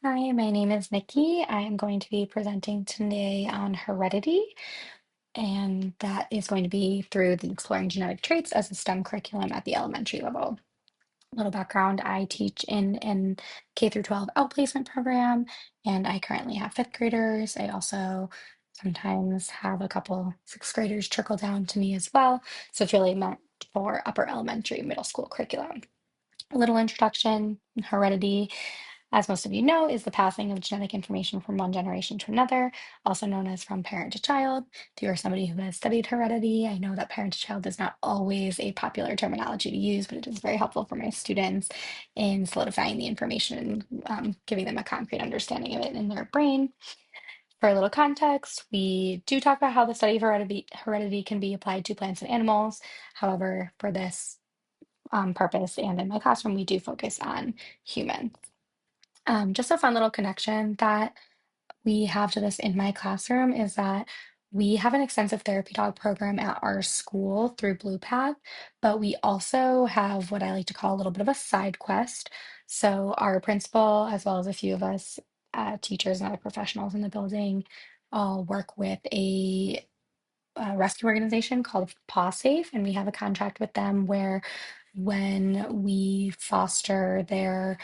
Hi, my name is Nikki. I am going to be presenting today on heredity, and that is going to be through the Exploring Genetic Traits as a STEM curriculum at the elementary level. Little background, I teach in an K through 12 outplacement program, and I currently have fifth graders. I also sometimes have a couple sixth graders trickle down to me as well. So it's really meant for upper elementary, middle school curriculum. A little introduction, heredity, as most of you know, is the passing of genetic information from one generation to another, also known as from parent to child. If you are somebody who has studied heredity, I know that parent to child is not always a popular terminology to use, but it is very helpful for my students in solidifying the information, giving them a concrete understanding of it in their brain. For a little context, we do talk about how the study of heredity can be applied to plants and animals. However, for this purpose and in my classroom, we do focus on humans. Just a fun little connection that we have to this in my classroom is that we have an extensive therapy dog program at our school through Blue Path, but we also have what I like to call a little bit of a side quest. So our principal, as well as a few of us teachers and other professionals in the building, all work with a rescue organization called Paw Safe, and we have a contract with them where when we foster their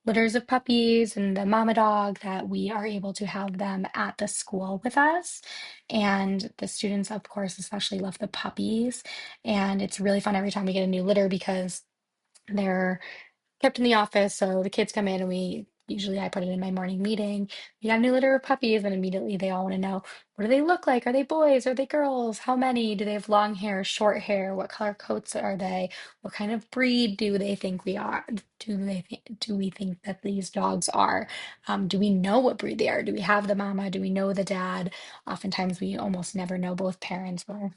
litters of puppies and the mama dog that we are able to have them at the school with us. And the students, of course, especially love the puppies. And it's really fun every time we get a new litter because they're kept in the office. So the kids come in and I put it in my morning meeting. We got a new litter of puppies, and immediately they all want to know, what do they look like? Are they boys? Are they girls? How many? Do they have long hair, short hair? What color coats are they? What kind of breed do they think we are? Do we think that these dogs are? Do we know what breed they are? Do we have the mama? Do we know the dad? Oftentimes we almost never know both parents. We're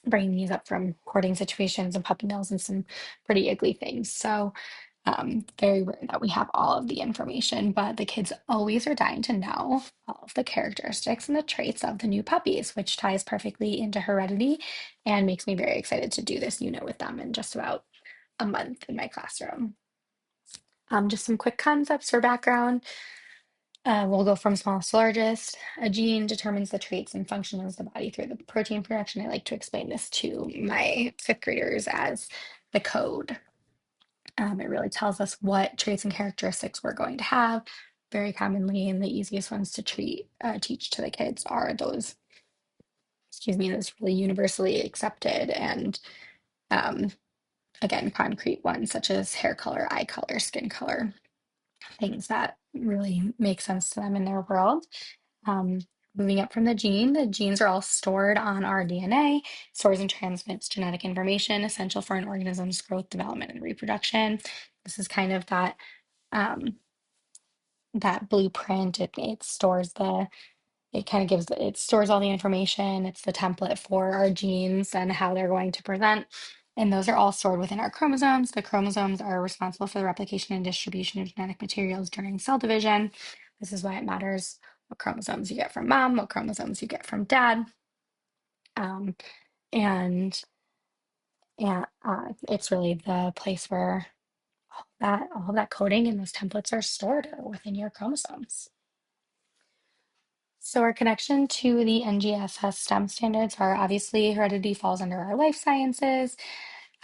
bringing these up from courting situations and puppy mills and some pretty ugly things. So very rare that we have all of the information, but the kids always are dying to know all of the characteristics and the traits of the new puppies, which ties perfectly into heredity and makes me very excited to do this unit with them in just about a month in my classroom. Just some quick concepts for background. We'll go from smallest to largest. A gene determines the traits and function of the body through the protein production. I like to explain this to my fifth graders as the code. It really tells us what traits and characteristics we're going to have. Very commonly, and the easiest ones to teach to the kids are those, those really universally accepted and, um, again, concrete ones such as hair color, eye color, skin color, things that really make sense to them in their world. Um, Moving up from the genes are all stored on our DNA, stores and transmits genetic information essential for an organism's growth, development, and reproduction. This is kind of um, that blueprint. It stores it kind of it stores all the information. It's the template for our genes and how they're going to present. And those are all stored within our chromosomes. The chromosomes are responsible for the replication and distribution of genetic materials during cell division. This is why it matters what chromosomes you get from mom, what chromosomes you get from dad. Um, and it's really the place where all of that coding and those templates are stored within your chromosomes. So our connection to the NGSS STEM standards are obviously heredity falls under our life sciences.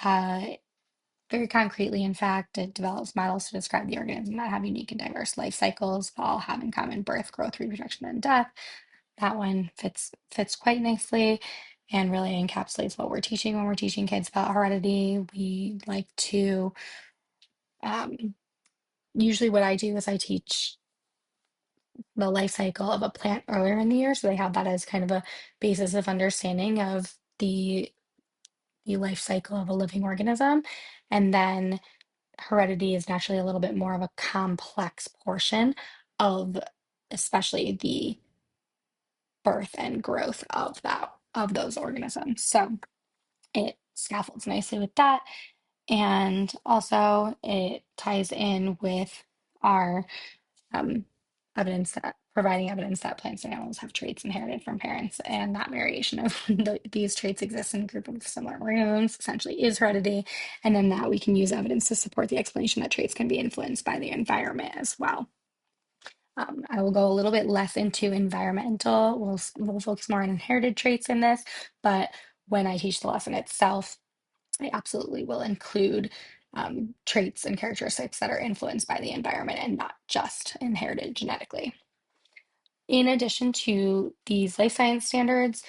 Uh, Very concretely, in fact, it develops models to describe the organisms that have unique and diverse life cycles, all have in common birth, growth, reproduction, and death. That one fits quite nicely and really encapsulates what we're teaching when we're teaching kids about heredity. We like to usually what I do is I teach the life cycle of a plant earlier in the year. So they have that as kind of a basis of understanding of the life cycle of a living organism. And then heredity is naturally a little bit more of a complex portion of especially the birth and growth of those organisms. So it scaffolds nicely with that. And also it ties in with our um, evidence that providing evidence that plants and animals have traits inherited from parents, and that variation of these traits exists in a group of similar organisms essentially is heredity, and then that we can use evidence to support the explanation that traits can be influenced by the environment as well. I will go a little bit less into environmental. We'll focus more on inherited traits in this, but when I teach the lesson itself, I absolutely will include traits and characteristics that are influenced by the environment and not just inherited genetically. In addition to these life science standards,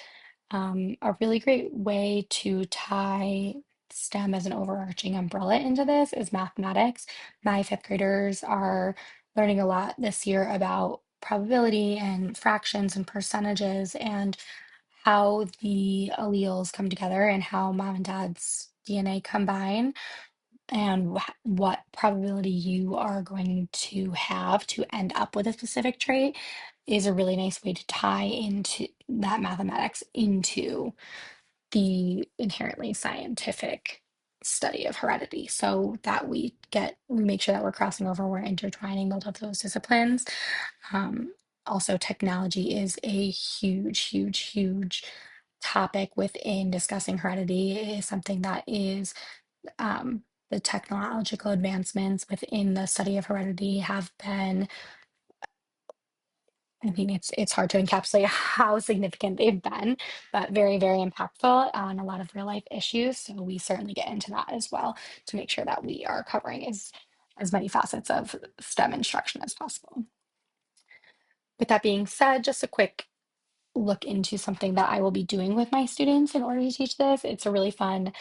a really great way to tie STEM as an overarching umbrella into this is mathematics. My fifth graders are learning a lot this year about probability and fractions and percentages and how the alleles come together and how mom and dad's DNA combine and what probability you are going to have to end up with a specific trait is a really nice way to tie into that mathematics into the inherently scientific study of heredity so that we make sure that we're crossing over, we're intertwining both of those disciplines. Um, Also, technology is a huge, huge, huge topic within discussing heredity. It is something that is the technological advancements within the study of heredity have been, I mean, it's hard to encapsulate how significant they've been, but very, very impactful on a lot of real life issues. So we certainly get into that as well to make sure that we are covering as many facets of STEM instruction as possible. With that being said, just a quick look into something that I will be doing with my students in order to teach this. It's a really fun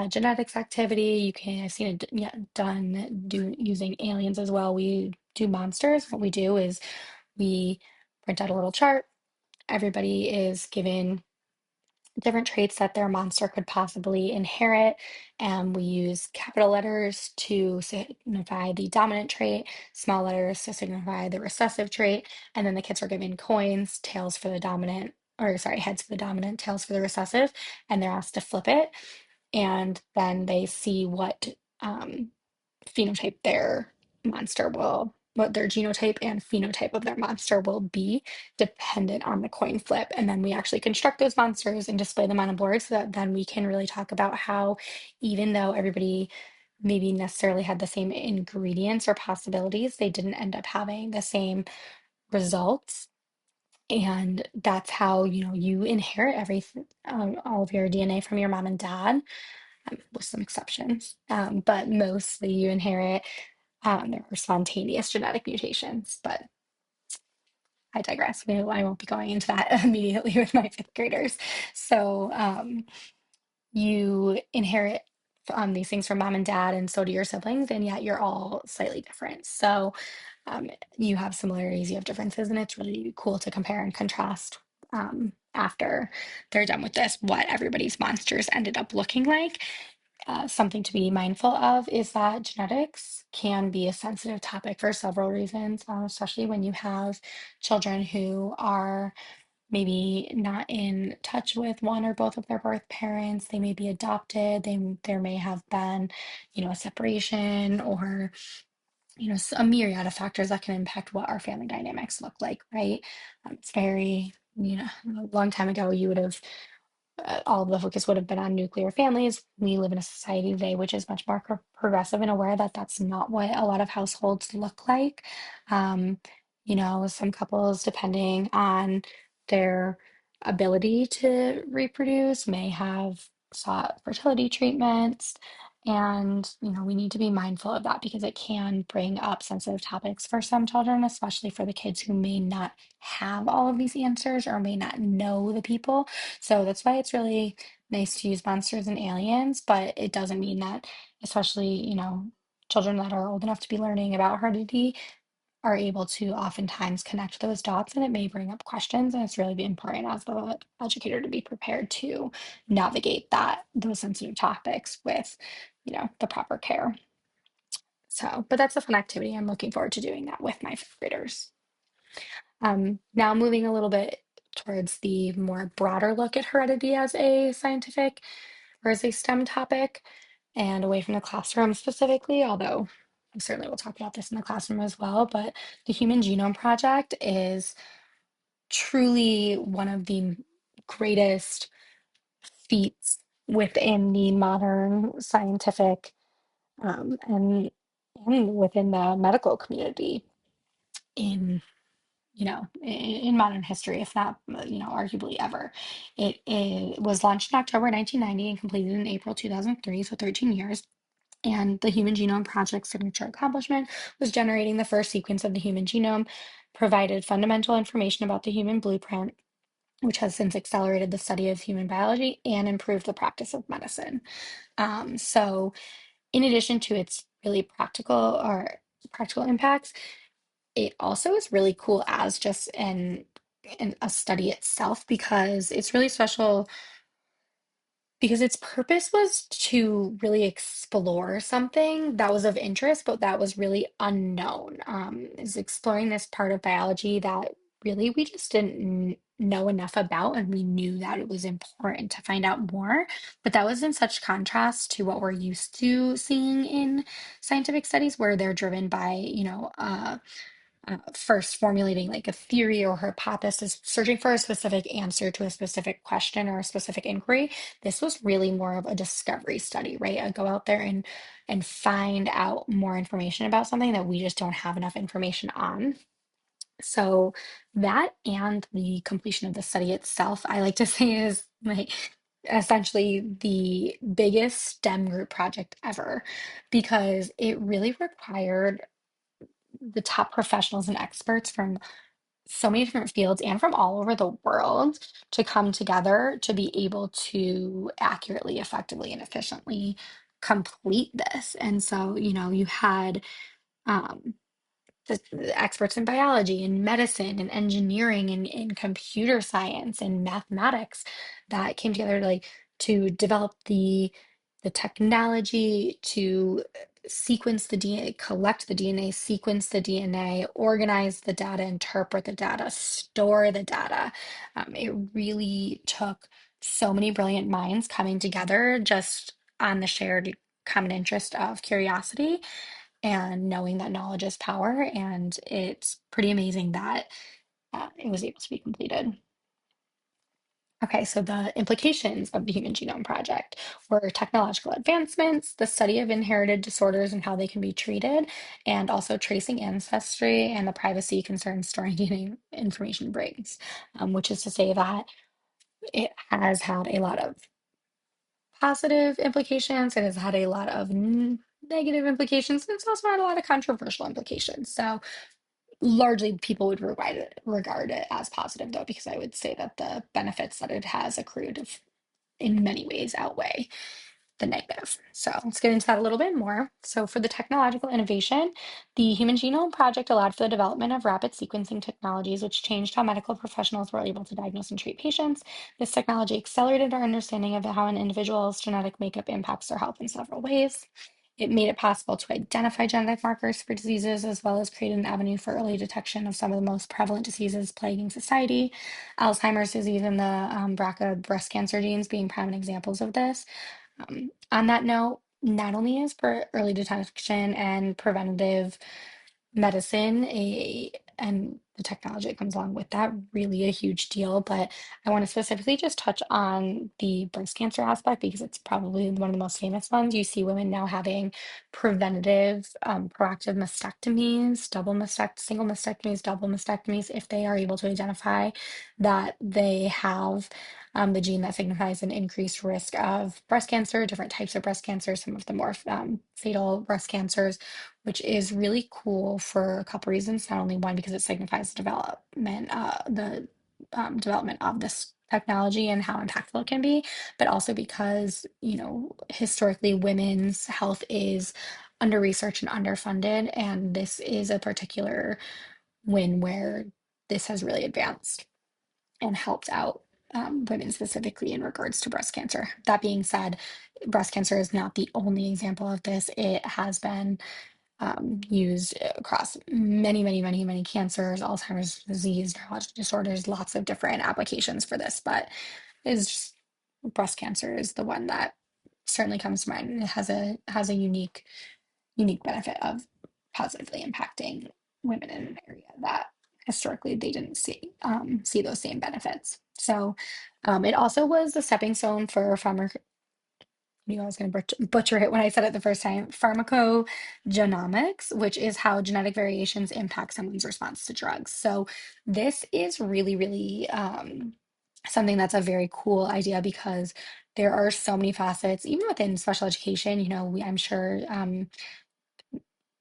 genetics activity. You can I've seen it yeah, done using aliens as well. We do monsters. What we do is we print out a little chart. Everybody is given different traits that their monster could possibly inherit, and we use capital letters to signify the dominant trait, small letters to signify the recessive trait, and then the kids are given coins, tails for the dominant, or sorry, heads for the dominant, tails for the recessive, and they're asked to flip it, and then they see um, phenotype their monster will, what their genotype and phenotype of their monster will be dependent on the coin flip. And then we actually construct those monsters and display them on a board so that then we can really talk about how, even though everybody maybe necessarily had the same ingredients or possibilities, they didn't end up having the same results. And that's how, you inherit everything, all of your DNA from your mom and dad, with some exceptions. But mostly you inherit there are spontaneous genetic mutations, but I digress. I won't be going into that immediately with my fifth graders. So you inherit these things from mom and dad, and so do your siblings, and yet you're all slightly different. So um, you have similarities, you have differences, and it's really cool to compare and contrast after they're done with this, what everybody's monsters ended up looking like. Something to be mindful of is that genetics can be a sensitive topic for several reasons, especially when you have children who are maybe not in touch with one or both of their birth parents. They may be adopted. There may have been, a separation or a myriad of factors that can impact what our family dynamics look like, right? It's very, a long time ago, you would have all of the focus would have been on nuclear families. We live in a society today which is much more progressive and aware that that's not what a lot of households look like. Um, some couples, depending on their ability to reproduce, may have sought fertility treatments. And, we need to be mindful of that because it can bring up sensitive topics for some children, especially for the kids who may not have all of these answers or may not know the people. So that's why it's really nice to use monsters and aliens, but it doesn't mean that, especially, children that are old enough to be learning about heredity are able to oftentimes connect those dots and it may bring up questions. And it's really important as the educator to be prepared to navigate those sensitive topics with, the proper care. So, but that's a fun activity. I'm looking forward to doing that with my fifth graders. Now moving a little bit towards the more broader look at heredity as a scientific or as a STEM topic and away from the classroom specifically, although we certainly will talk about this in the classroom as well. But the Human Genome Project is truly one of the greatest feats within the modern scientific and within the medical community. in in modern history, if not, arguably ever. It was launched in October 1990 and completed in April 2003, so 13 years. And the Human Genome Project's signature accomplishment was generating the first sequence of the human genome, provided fundamental information about the human blueprint, which has since accelerated the study of human biology and improved the practice of medicine. So, in addition to its really practical impacts, it also is really cool as just an a study itself because it's really special because its purpose was to really explore something that was of interest, but that was really unknown. Is exploring this part of biology that really we just didn't know enough about, and we knew that it was important to find out more. But that was in such contrast to what we're used to seeing in scientific studies, where they're driven by, first formulating like a theory or hypothesis, searching for a specific answer to a specific question or a specific inquiry. This was really more of a discovery study, right? I go out there and find out more information about something that we just don't have enough information on. So that and the completion of the study itself, I like to say is like essentially the biggest STEM group project ever because it really required the top professionals and experts from so many different fields and from all over the world to come together to be able to accurately, effectively, and efficiently complete this. And so, you had um, the experts in biology and medicine and engineering and computer science and mathematics that came together to develop the technology to sequence the DNA, collect the DNA, sequence the DNA, organize the data, interpret the data, store the data. It really took so many brilliant minds coming together just on the shared common interest of curiosity and knowing that knowledge is power. And it's pretty amazing that it was able to be completed. Okay, so the implications of the Human Genome Project were technological advancements, the study of inherited disorders and how they can be treated, and also tracing ancestry and the privacy concerns storing DNA information brings, which is to say that it has had a lot of positive implications, it has had a lot of negative implications, and it's also had a lot of controversial implications. So largely, people would regard it as positive, though, because I would say that the benefits that it has accrued in many ways outweigh the negative. So let's get into that a little bit more. So for the technological innovation, the Human Genome Project allowed for the development of rapid sequencing technologies, which changed how medical professionals were able to diagnose and treat patients. This technology accelerated our understanding of how an individual's genetic makeup impacts their health in several ways. It made it possible to identify genetic markers for diseases as well as create an avenue for early detection of some of the most prevalent diseases plaguing society. Alzheimer's disease and the BRCA breast cancer genes being prime examples of this. On that note, not only is for early detection and preventative medicine and the technology that comes along with that really a huge deal, but I want to specifically just touch on the breast cancer aspect because it's probably one of the most famous ones. You see women now having preventative, proactive mastectomies, single mastectomies, double mastectomies, if they are able to identify that they have the gene that signifies an increased risk of breast cancer, different types of breast cancer, some of the more fatal breast cancers, which is really cool for a couple reasons. Not only one, because it signifies the development of this technology and how impactful it can be, but also because, historically women's health is under researched and underfunded, and this is a particular win where this has really advanced and helped out women specifically in regards to breast cancer. That being said, breast cancer is not the only example of this. It has been used across many, many, many, many cancers, Alzheimer's disease, neurologic disorders, lots of different applications for this, but is just breast cancer is the one that certainly comes to mind. And it has a unique benefit of positively impacting women in an area that historically they didn't see those same benefits. So it also was a stepping stone for knew I was going to butcher it when I said it the first time, pharmacogenomics, which is how genetic variations impact someone's response to drugs. So this is really, really something that's a very cool idea because there are so many facets, even within special education. I'm sure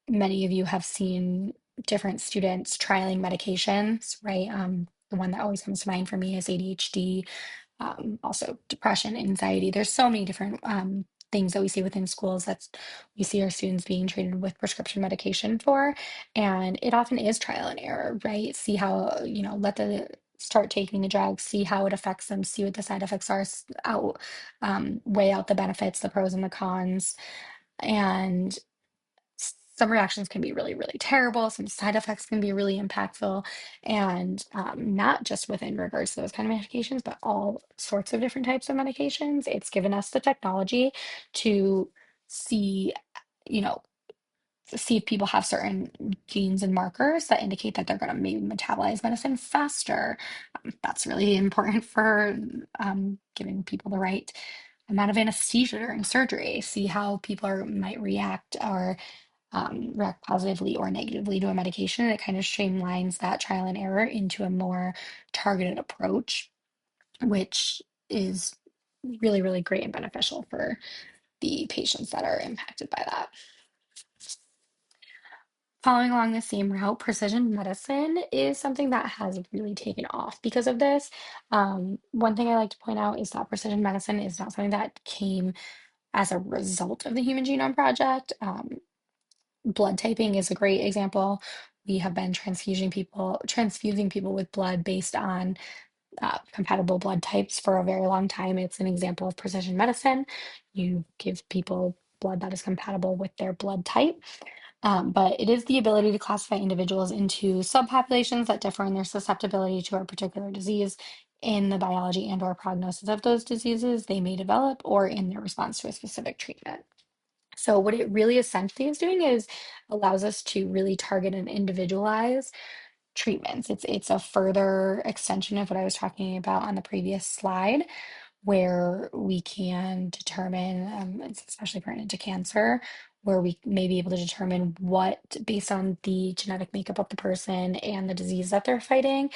many of you have seen different students trialing medications, right? The one that always comes to mind for me is ADHD, also depression, anxiety. There's so many different things that we see within schools that we see our students being treated with prescription medication for, and it often is trial and error, right? See how, let the start taking the drug, see how it affects them, see what the side effects are, weigh out the benefits, the pros and the cons, and some reactions can be really, really terrible. Some side effects can be really impactful. And not just within regards to those kind of medications, but all sorts of different types of medications. It's given us the technology to see, you know, see if people have certain genes and markers that indicate that they're going to maybe metabolize medicine faster. That's really important for giving people the right amount of anesthesia during surgery. See how people might react or react positively or negatively to a medication. It kind of streamlines that trial and error into a more targeted approach, which is really, really great and beneficial for the patients that are impacted by that. Following along the same route, precision medicine is something that has really taken off because of this. One thing I like to point out is that precision medicine is not something that came as a result of the Human Genome Project. Blood typing is a great example. We have been transfusing people with blood based on compatible blood types for a very long time. It's an example of precision medicine. You give people blood that is compatible with their blood type. But it is the ability to classify individuals into subpopulations that differ in their susceptibility to a particular disease in the biology and or prognosis of those diseases they may develop or in their response to a specific treatment. So what it really essentially is doing is allows us to really target and individualize treatments. It's a further extension of what I was talking about on the previous slide, where we can determine, it's especially pertinent to cancer, where we may be able to determine what, based on the genetic makeup of the person and the disease that they're fighting,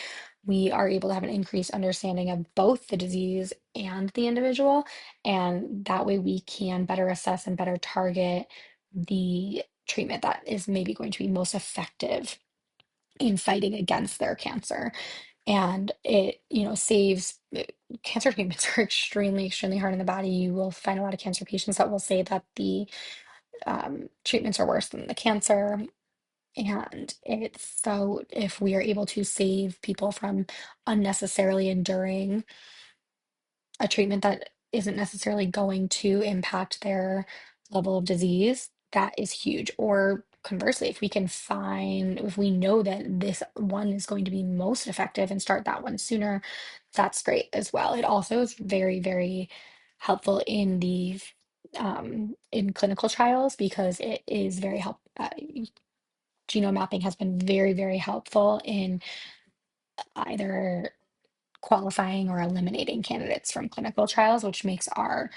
we are able to have an increased understanding of both the disease and the individual. And that way we can better assess and better target the treatment that is maybe going to be most effective in fighting against their cancer. And it, saves cancer treatments are extremely, extremely hard on the body. You will find a lot of cancer patients that will say that the treatments are worse than the cancer. And it's so if we are able to save people from unnecessarily enduring a treatment that isn't necessarily going to impact their level of disease, that is huge. Or conversely, if we know that this one is going to be most effective and start that one sooner, that's great as well. It also is very, very helpful in clinical trials because it is very help. Genome mapping has been very, very helpful in either qualifying or eliminating candidates from clinical trials, which makes um,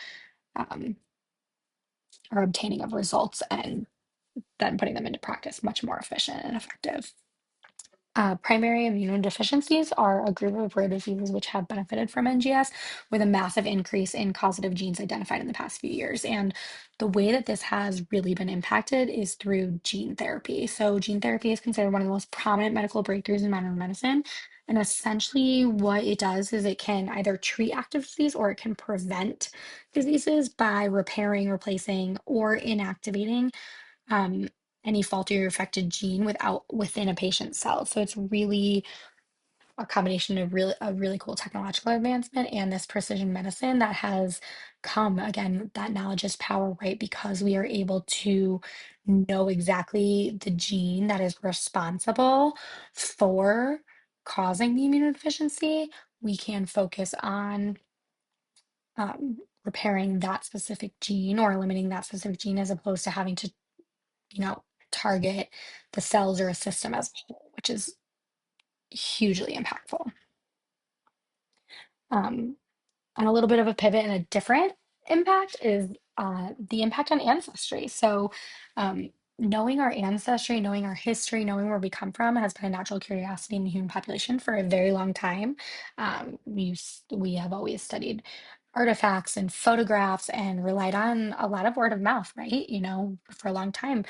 our obtaining of results and then putting them into practice much more efficient and effective. Primary immunodeficiencies are a group of rare diseases which have benefited from NGS with a massive increase in causative genes identified in the past few years. And the way that this has really been impacted is through gene therapy. So, gene therapy is considered one of the most prominent medical breakthroughs in modern medicine. And essentially, what it does is it can either treat active disease or it can prevent diseases by repairing, replacing, or inactivating um, any faulty or affected gene within a patient's cell. So it's really a combination of really cool technological advancement and this precision medicine that has come. Again, that knowledge is power, right? Because we are able to know exactly the gene that is responsible for causing the immunodeficiency. We can focus on repairing that specific gene or eliminating that specific gene as opposed to having to you know, target the cells or a system as a whole, which is hugely impactful. Um, on a little bit of a pivot in a different impact is the impact on ancestry. So, knowing our ancestry, knowing our history, knowing where we come from has been a natural curiosity in the human population for a very long time. We have always studied artifacts and photographs and relied on a lot of word of mouth, right? For a long time,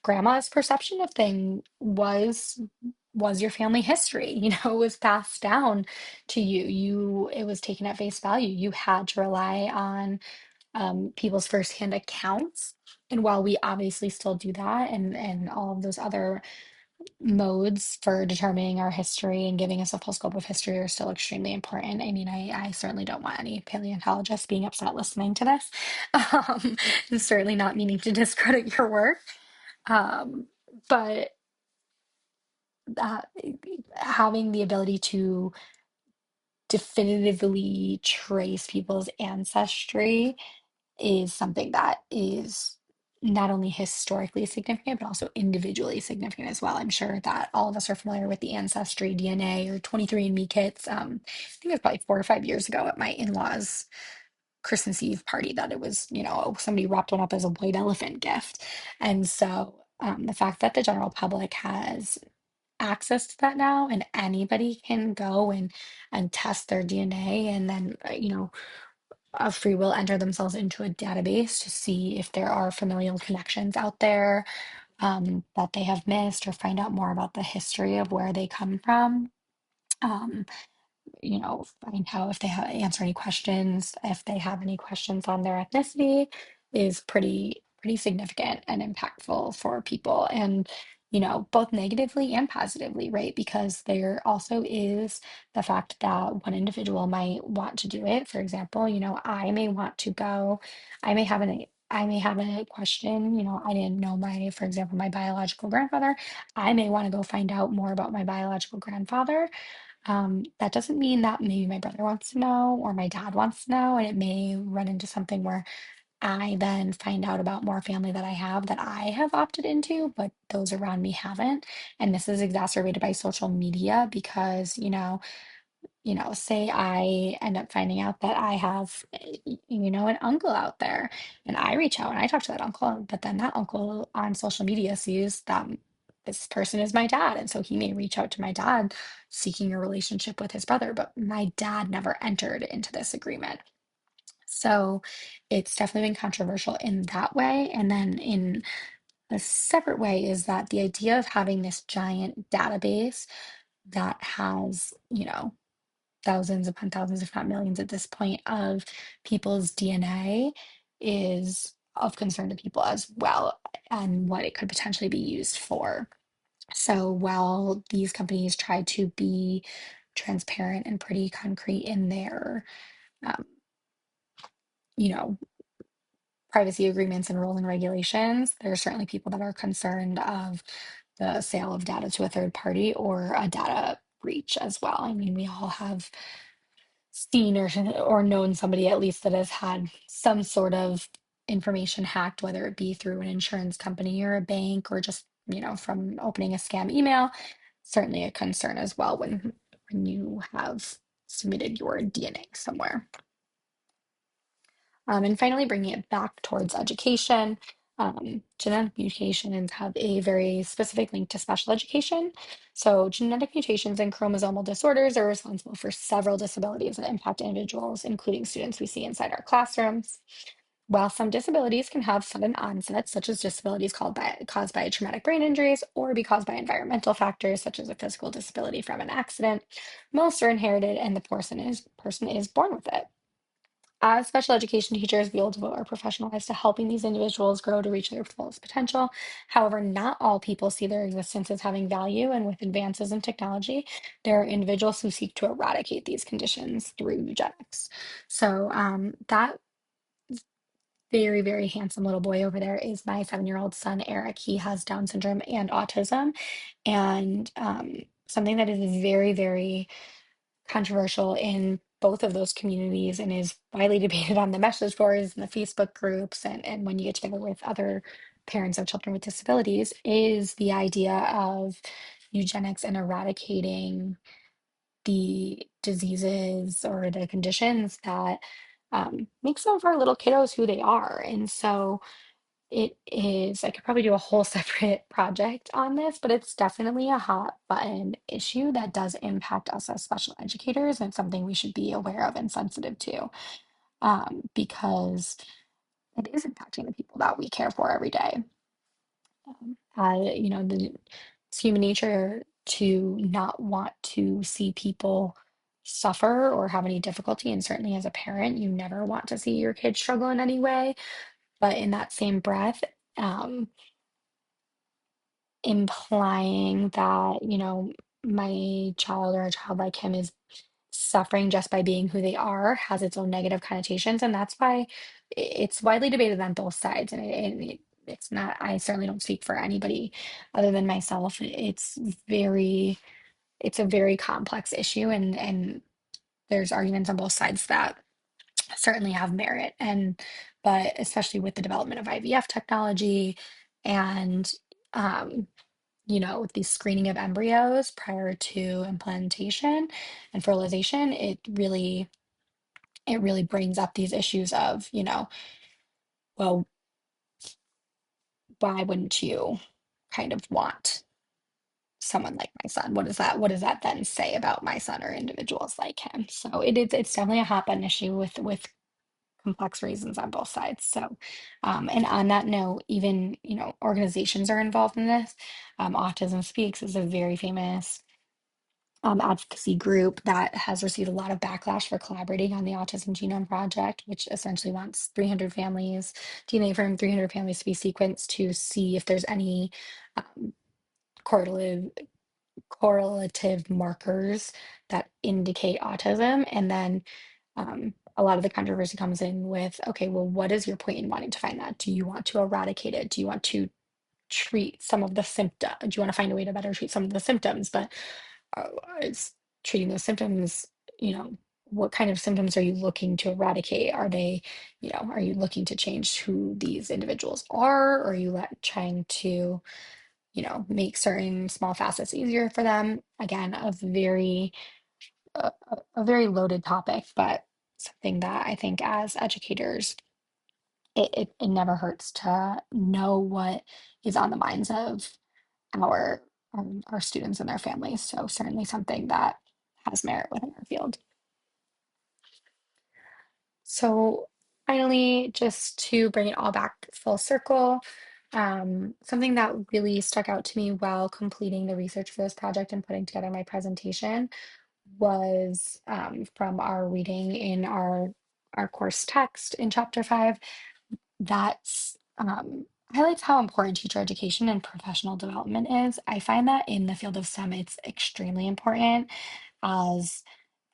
grandma's perception of thing was your family history. It was passed down to you. It was taken at face value. You had to rely on people's firsthand accounts. And while we obviously still do that, and all of those other modes for determining our history and giving us a full scope of history are still extremely important. I mean, I certainly don't want any paleontologists being upset listening to this, and certainly not meaning to discredit your work. Um, but uh, having the ability to definitively trace people's ancestry is something that is not only historically significant, but also individually significant as well. I'm sure that all of us are familiar with the Ancestry DNA or 23andMe kits. I think it was probably 4 or 5 years ago at my in-laws' Christmas Eve party that it was, somebody wrapped one up as a white elephant gift. And so the fact that the general public has access to that now and anybody can go and test their DNA and then, of free will enter themselves into a database to see if there are familial connections out there that they have missed or find out more about the history of where they come from. Um, find out if they have answer any questions, if they have any questions on their ethnicity is pretty significant and impactful for people. And, both negatively and positively, right? Because there also is the fact that one individual might want to do it. For example, I may want to go, I may have a question, I didn't know for example, my biological grandfather. I may want to go find out more about my biological grandfather. That doesn't mean that maybe my brother wants to know or my dad wants to know, and it may run into something where I then find out about more family that I have that I have opted into, but those around me haven't. And this is exacerbated by social media because, say I end up finding out that I have, an uncle out there, and I reach out and I talk to that uncle, but then that uncle on social media sees that this person is my dad. And so he may reach out to my dad seeking a relationship with his brother, but my dad never entered into this agreement. So it's definitely been controversial in that way. And then in a separate way is that the idea of having this giant database that has, thousands upon thousands, if not millions at this point, of people's DNA is of concern to people as well, and what it could potentially be used for. So while these companies try to be transparent and pretty concrete in their, um, you know, privacy agreements and rules and regulations, there are certainly people that are concerned of the sale of data to a third party or a data breach as well. I mean, we all have seen or known somebody at least that has had some sort of information hacked, whether it be through an insurance company or a bank or just, from opening a scam email. Certainly a concern as well when you have submitted your DNA somewhere. And finally, bringing it back towards education. Genetic mutations have a very specific link to special education. So, genetic mutations and chromosomal disorders are responsible for several disabilities that impact individuals, including students we see inside our classrooms. While some disabilities can have sudden onset, such as disabilities caused by traumatic brain injuries or be caused by environmental factors, such as a physical disability from an accident, most are inherited and the person is born with it. As special education teachers, we will devote our professional lives to helping these individuals grow to reach their fullest potential. However, not all people see their existence as having value, and with advances in technology, there are individuals who seek to eradicate these conditions through eugenics. So, that very, very handsome little boy over there is my 7-year-old son, Eric. He has Down syndrome and autism, and something that is very, very controversial in both of those communities and is widely debated on the message boards and the Facebook groups and when you get together with other parents of children with disabilities is the idea of eugenics and eradicating the diseases or the conditions that make some of our little kiddos who they are. And so it is, I could probably do a whole separate project on this, but it's definitely a hot button issue that does impact us as special educators and something we should be aware of and sensitive to, because it is impacting the people that we care for every day. It's human nature to not want to see people suffer or have any difficulty. And certainly as a parent, you never want to see your kid struggle in any way. But in that same breath, um, implying that, my child or a child like him is suffering just by being who they are has its own negative connotations. And that's why it's widely debated on both sides. And it's not, I certainly don't speak for anybody other than myself. It's a very complex issue, and there's arguments on both sides that certainly have merit. But especially with the development of IVF technology and, um, the screening of embryos prior to implantation and fertilization, it really brings up these issues of, well, why wouldn't you kind of want someone like my son? What does that then say about my son or individuals like him? So it's definitely a hot button issue with complex reasons on both sides. So, and on that note, even, organizations are involved in this. Autism Speaks is a very famous advocacy group that has received a lot of backlash for collaborating on the Autism Genome Project, which essentially wants 300 families, DNA from 300 families to be sequenced to see if there's any um, correlative correlative markers that indicate autism. And then a lot of the controversy comes in with, okay, well, what is your point in wanting to find that? Do you want to eradicate it? Do you want to treat some of the symptoms? Do you want to find a way to better treat some of the symptoms? But is treating those symptoms, what kind of symptoms are you looking to eradicate? Are you looking to change who these individuals are? Or are you trying to, make certain small facets easier for them? Again, a very loaded topic, but something that I think as educators, it never hurts to know what is on the minds of our our students and their families. So certainly something that has merit within our field. So finally, just to bring it all back full circle, something that really stuck out to me while completing the research for this project and putting together my presentation was from our reading in our course text in chapter 5 that highlights how important teacher education and professional development is. I find that in the field of STEM, it's extremely important as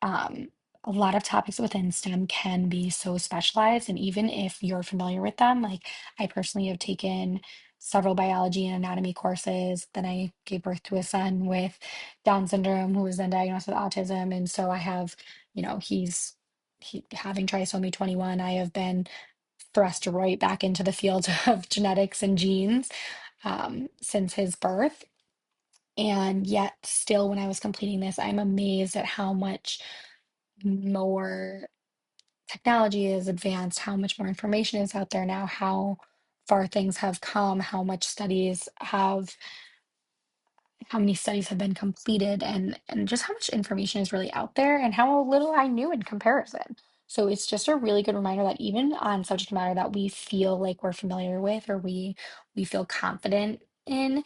um, a lot of topics within STEM can be so specialized. And even if you're familiar with them, like I personally have taken several biology and anatomy courses. Then I gave birth to a son with Down syndrome who was then diagnosed with autism. And so I have, having trisomy 21, I have been thrust right back into the field of genetics and genes since his birth. And yet, still, when I was completing this, I'm amazed at how much more technology is advanced, how much more information is out there now, how far things have come, how many studies have been completed, and just how much information is really out there, and how little I knew in comparison. So it's just a really good reminder that even on subject matter that we feel like we're familiar with or we feel confident in,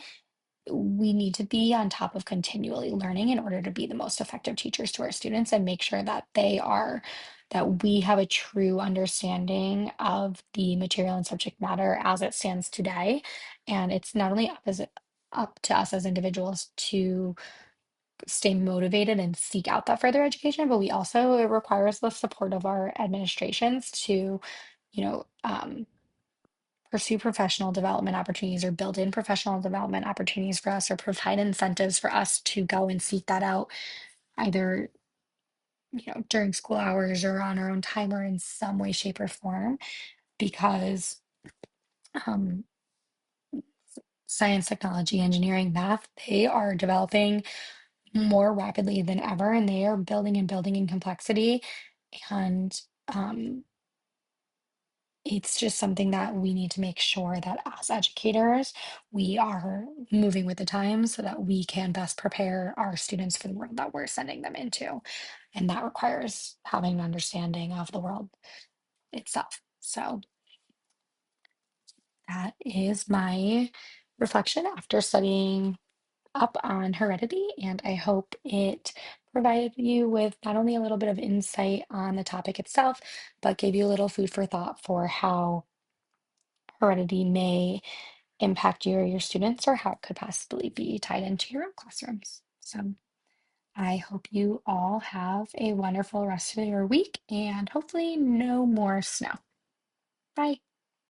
we need to be on top of continually learning in order to be the most effective teachers to our students and make sure that we have a true understanding of the material and subject matter as it stands today. And it's not only up to us as individuals to stay motivated and seek out that further education, but it requires the support of our administrations to, you know, um, pursue professional development opportunities or build in professional development opportunities for us or provide incentives for us to go and seek that out either during school hours or on our own time or in some way shape or form because um, science, technology, engineering, math, they are developing more rapidly than ever and they are building and building in complexity and it's just something that we need to make sure that as educators, we are moving with the times so that we can best prepare our students for the world that we're sending them into. And that requires having an understanding of the world itself. So that is my reflection after studying up on heredity, and I hope it provided you with not only a little bit of insight on the topic itself, but gave you a little food for thought for how heredity may impact you or your students, or how it could possibly be tied into your own classrooms. So I hope you all have a wonderful rest of your week and hopefully no more snow. Bye.